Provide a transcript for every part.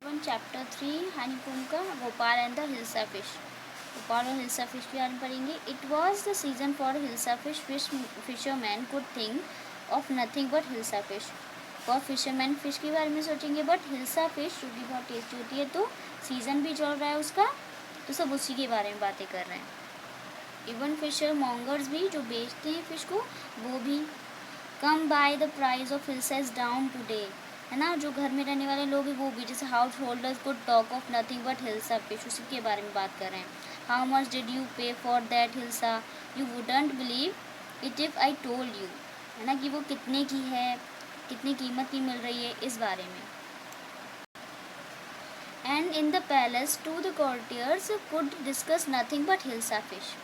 One chapter 3 honeycomb का Gopal and the hilsa fish. Gopal और hilsa fish के बारे में पढ़ेंगे। It was the season for hilsa fish. Fisherman could think of nothing but hilsa fish. और फिशरमैन फिश के बारे में सोचेंगे, बट हिल्सा फिश जो कि बहुत टेस्टी होती है, तो सीज़न भी चल रहा है उसका, तो सब उसी के बारे में बातें कर रहे हैं। इवन फिशर मॉन्गर्स भी जो बेचते हैं फिश को, वो भी come by the price of hilsa is down today, है ना। जो घर में रहने वाले लोग हैं वो भी, जैसे हाउस होल्डर्स को talk of nothing but hilsa fish, उसी के बारे में बात कर रहे हैं। हाउ मच डिड यू पे for that hilsa, you wouldn't believe it if I told you, है ना, कि वो कितने की है, कितनी कीमत की मिल रही है, इस बारे में। And in the palace to the courtiers could discuss nothing but hilsa fish.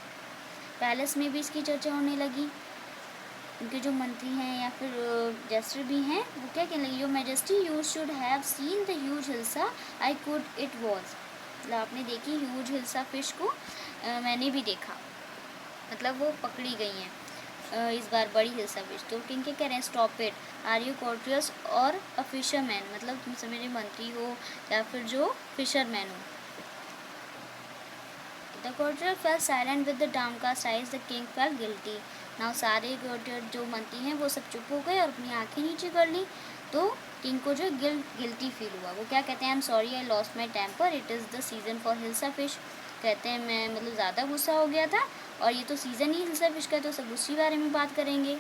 Palace में भी इसकी चर्चा होने लगी। उनके जो मंत्री हैं या फिर जेस्टर भी हैं, वो क्या कहने लगे, your majesty you should have seen the huge hilsa I could it was. मतलब आपने देखी ह्यूज हिल्सा फिश को, मैंने भी देखा, मतलब वो पकड़ी गई हैं इस बार बड़ी हिल्सा फिश। तो किंग के कह रहे हैं, स्टॉप इट, आर यू कॉर्टियस और अ फिशरमैन, मतलब तुम सब मेरे मंत्री हो या फिर जो फिशरमैन हो। The courtier fell silent with the downcast eyes. The king felt guilty. Now सारे courtier जो मंत्री हैं वो सब चुप हो गए और अपनी आंखें नीचे कर ली। तो किंग को जो गिल्टी फील हुआ, वो क्या कहते हैं, I am sorry I lost my temper, it is the season for hilsa fish. कहते हैं मैं मतलब ज़्यादा गुस्सा हो गया था और ये तो सीज़न ही हिल्सा फिश का है, तो सब उसी बारे में बात करेंगे।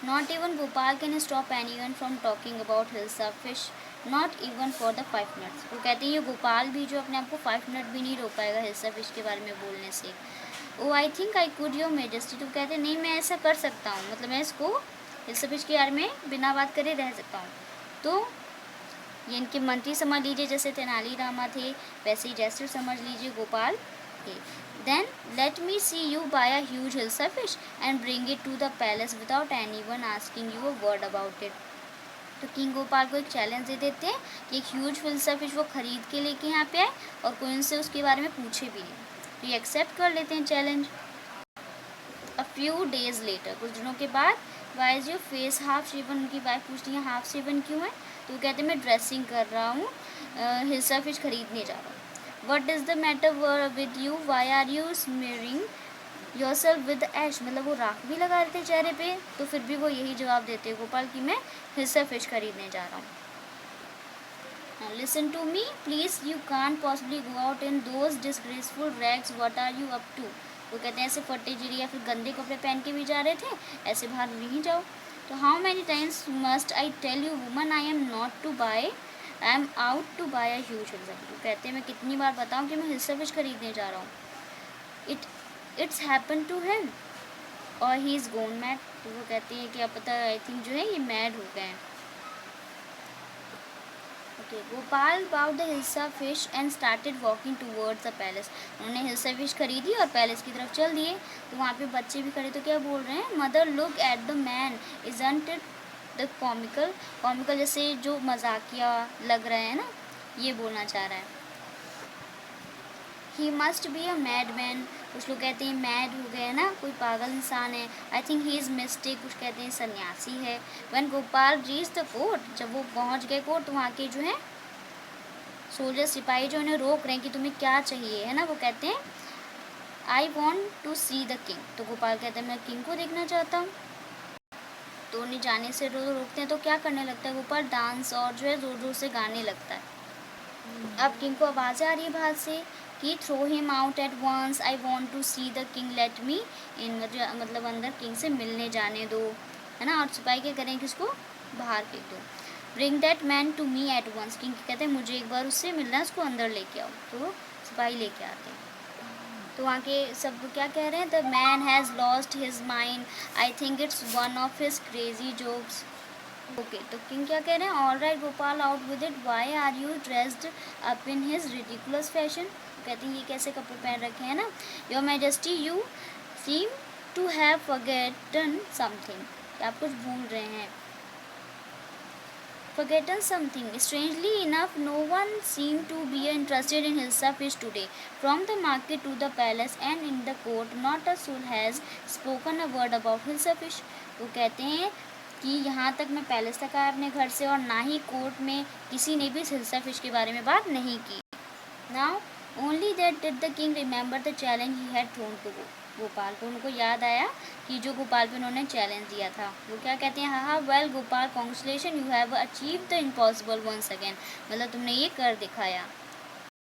Not even Gopal can stop anyone from talking about Hilsa fish, not even for the 5 minutes. वो कहते हैं ये गोपाल भी जो अपने आप को 5 मिनट भी नहीं रोक पाएगा हिल्सा फिश के बारे में बोलने से। Oh I think I could your majesty, तो कहते हैं नहीं मैं ऐसा कर सकता हूँ, मतलब मैं इसको हिल्सा फिश के बारे में बिना बात करे रह सकता हूँ। तो ये इनके मंत्री समझ लीजिए, जैसे तेनालीरामा थे वैसे ही जेस्टर समझ लीजिए गोपाल थे। Then let me see you buy a huge hilsa fish and bring it to the palace without anyone asking you a word about it. तो किंग गोपाल को एक चैलेंज दे देते हैं कि एक ह्यूज हिल्सा फिश वो खरीद के लेके यहाँ पे आए और कोई उनसे उसके बारे में पूछे भी नहीं। तो ये एक्सेप्ट कर लेते हैं challenge. A few days later, कुछ दिनों के बाद, why is your face half shaven, उनकी वाइफ पूछती है हाफ शेवन क्यों है, तो वो कहते हैं मैं ड्रेसिंग कर रहा हूँ, हिल्सा फिश खरीदने जा रहा हूँ। What is the matter with you, why are you smearing yourself with ash, मतलब वो राख भी लगा रहे थे चेहरे पे, तो फिर भी वो यही जवाब देते हैं गोपाल कि मैं हिल्सा फिश खरीदने जा रहा हूँ। Now listen to me, please. You can't possibly go out in those disgraceful rags. What are you up to? वो कहते हैं ऐसे फटे चिरी या फिर गंदे कपड़े पहन के भी जा रहे थे, ऐसे बाहर नहीं जाओ। तो how many times must I tell you woman, I am not to buy, I am out to buy a huge hilsa fish. वो कहते हैं मैं कितनी बार बताऊँ कि मैं हिल्सा फिश खरीदने जा रहा हूँ। इट्स हैपन टू हिम और ही इज़ गोन मैड। तो वो कहते हैं कि अब पता आई थिंक जो है ये मैड हो गए हैं। Okay, Gopal bought the hilsa fish and started walking towards the palace. उन्होंने हिल्सा फिश खरीदी और पैलेस की तरफ चल दिए। तो वहाँ पे बच्चे भी खड़े, तो क्या बोल रहे हैं, mother look at the man, isn't it the comical, comical जैसे जो मजाकिया लग रहे हैं ना, ये बोलना चाह रहा है। He must be a mad man, कुछ लोग कहते हैं मैड हो गए ना, कोई पागल इंसान है। I think he is mistake, कुछ कहते हैं सन्यासी है। When Gopal reach the court, जब वो पहुंच गए कोर्ट, तो वहाँ के जो है सोल्जर सिपाही जो उन्हें रोक रहे हैं कि तुम्हें क्या चाहिए, है ना, वो कहते हैं I want to see the king. तो गोपाल कहते हैं मैं किंग को देखना चाहता हूँ। तो उन्हें जाने से रोकते हैं, तो क्या करने लगता है गोपाल, डांस और जो है ज़ोर ज़ोर से गाने लगता है। अब किंग को आवाज़ आ रही है बाहर से कि throw him out at once, I want to see the king, let me in, मतलब अंदर किंग से मिलने जाने दो, है ना। और सिपाही क्या करें कि इसको बाहर फेंक दो। Bring that man to me at once, king कहते हैं मुझे एक बार उससे मिलना है, उसको अंदर लेके आओ। तो सिपाही लेके आते हैं। तो वहाँ के सब क्या कह रहे हैं, the man has lost his mind, I think it's one of his crazy jokes. Okay, तो किंग क्या कह रहे हैं, all right Gopal out with it, why are you dressed up in his ridiculous fashion. कहते हैं ये कैसे कपड़े पहन रखे हैं ना, your majesty you seem to have forgotten something, आप कुछ भूल रहे हैं। Forgotten something. Strangely enough, no one seemed to be interested in Hilsa fish today. From the market to the palace and in the court, not a soul has spoken a word about Hilsa fish. वो कहते हैं कि यहाँ तक मैं palace तक आया अपने घर से और ना ही कोर्ट में किसी ने भी हिल्सा फिश के बारे में बात नहीं की। Now only that did the king remember the challenge he had thrown to Gopal को उनको याद आया कि जो गोपाल पे उन्होंने चैलेंज दिया था। वो क्या कहते हैं, हाँ well Gopal congratulation you have achieve the impossible once again, मतलब तुमने ये कर दिखाया।